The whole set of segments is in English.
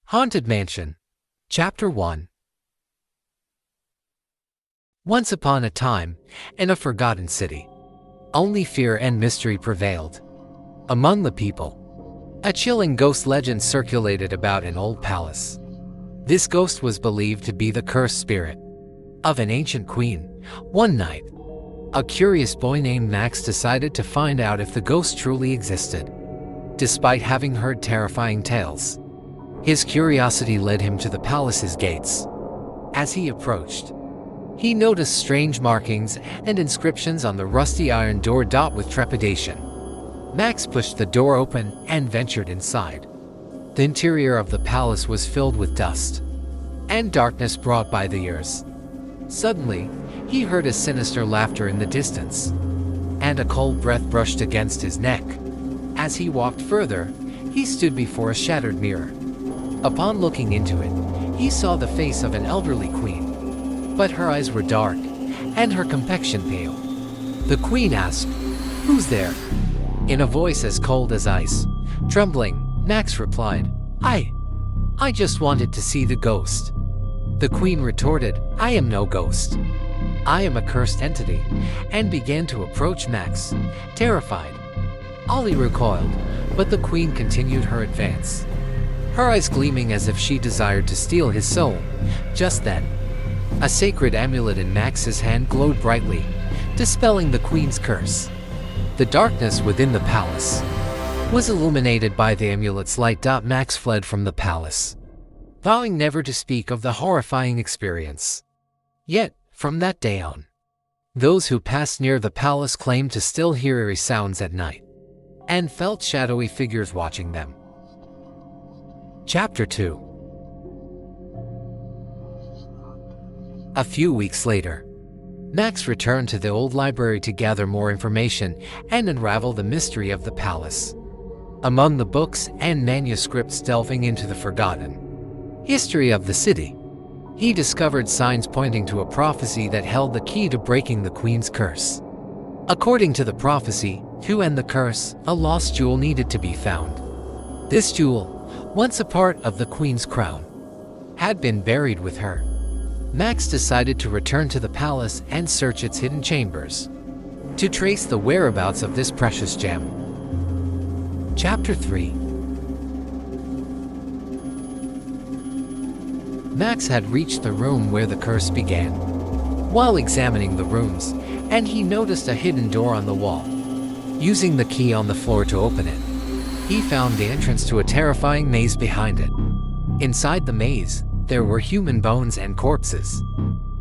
Haunted Mansion. Chapter 1. Once upon a time, in a forgotten city, only fear and mystery prevailed. Among the people, a chilling ghost legend circulated about an old palace. This ghost was believed to be the cursed spirit of an ancient queen. One night, a curious boy named Max decided to find out if the ghost truly existed. Despite having heard terrifying tales, his curiosity led him to the palace's gates. As he approached, he noticed strange markings and inscriptions on the rusty iron door. With trepidation, Max pushed the door open and ventured inside. The interior of the palace was filled with dust and darkness brought by the years. Suddenly, he heard a sinister laughter in the distance, and a cold breath brushed against his neck. As he walked further, he stood before a shattered mirror. Upon looking into it, he saw the face of an elderly queen, but her eyes were dark and her complexion pale. The queen asked, "Who's there?" in a voice as cold as ice. Trembling, Max replied, I just wanted to see the ghost." The queen retorted, "I am no ghost. I am a cursed entity," and began to approach Max, terrified. Ollie recoiled, but the queen continued her advance, her eyes gleaming as if she desired to steal his soul. Just then, a sacred amulet in Max's hand glowed brightly, dispelling the queen's curse. The darkness within the palace was illuminated by the amulet's light. Max fled from the palace, vowing never to speak of the horrifying experience. Yet, from that day on, those who passed near the palace claimed to still hear eerie sounds at night and felt shadowy figures watching them. Chapter 2. A few weeks later, Max returned to the old library to gather more information and unravel the mystery of the palace. Among the books and manuscripts delving into the forgotten history of the city, he discovered signs pointing to a prophecy that held the key to breaking the queen's curse. According to the prophecy, to end the curse, a lost jewel needed to be found. This jewel, once a part of the queen's crown, had been buried with her. Max decided to return to the palace and search its hidden chambers to trace the whereabouts of this precious gem. Chapter 3. Max had reached the room where the curse began. While examining the rooms, and he noticed a hidden door on the wall. Using the key on the floor to open it, he found the entrance to a terrifying maze behind it. Inside the maze, there were human bones and corpses,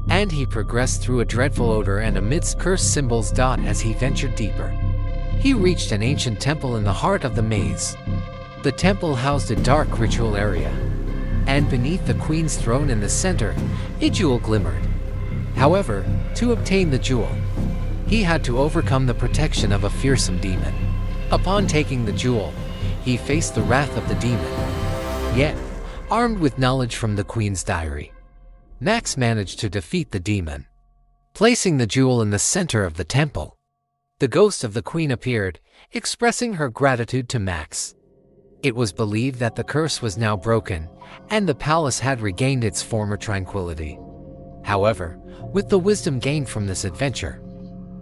and he progressed through a dreadful odor and amidst cursed symbols. As he ventured deeper, he reached an ancient temple in the heart of the maze. The temple housed a dark ritual area, and beneath the queen's throne in the center, a jewel glimmered. However, to obtain the jewel, he had to overcome the protection of a fearsome demon. Upon taking the jewel, he faced the wrath of the demon. Yet, armed with knowledge from the queen's diary, Max managed to defeat the demon. Placing the jewel in the center of the temple, the ghost of the queen appeared, expressing her gratitude to Max. It was believed that the curse was now broken, and the palace had regained its former tranquility. However, with the wisdom gained from this adventure,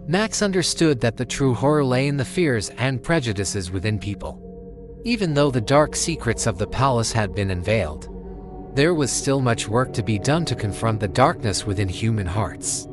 Max understood that the true horror lay in the fears and prejudices within people. Even though the dark secrets of the palace had been unveiled, there was still much work to be done to confront the darkness within human hearts.